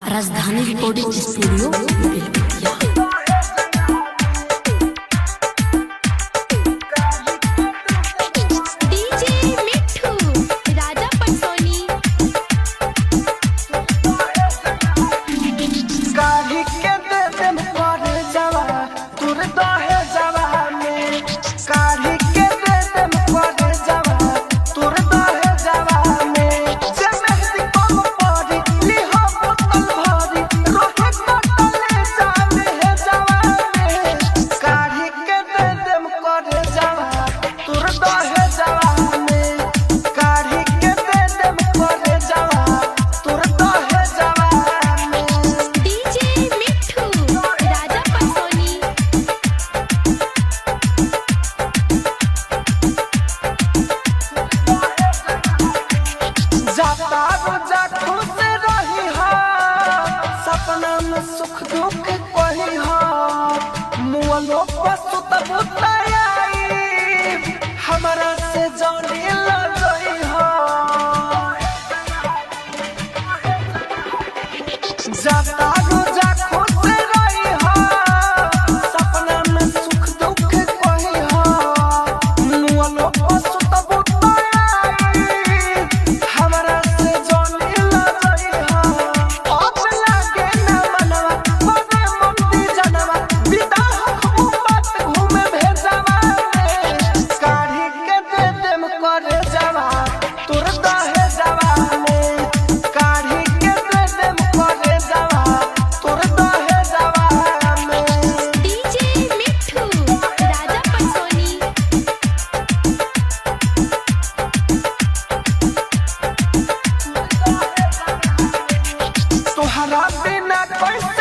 राजधानी recording studio Belbatiya. DJ मिठू राजा पटसोनी। काढ़ी के दे देम पर जवा तुर दहे जवा में काढ़ी के दे देम पर जवा तुर दहे जवा में जे मेहंदी कम पड़ी लिहो बोतल भरी रोहे कटले जामे है जवा में काढ़ी के दे देम पर जवा तुर दहे जवा में काढ़ी के दे देम पर जवा तुर दहे जवा में डीजे मिठू राजा पटसोनी। जाता रोजा खुश रही हा सपना में सुख दुख कही हा मुअलो पशु तब आई हमारा से जानी लगई हा जाता रोजा खुश रही हा सपना में सुख दुख कही हा मुअलो पशु तब आई हमारा से जानी लगई हा अब लागे ना मनवा बने मुंडी जनवा बिदा हो बात घूमे भेजवा में काढ़ी के दे देम करे जवा तुर दहे जवा में काढ़ी के दे देम करे जवा तुर दहे जवा में डीजे मिठू राजा पटसोनी। तोहरा बिना कैसे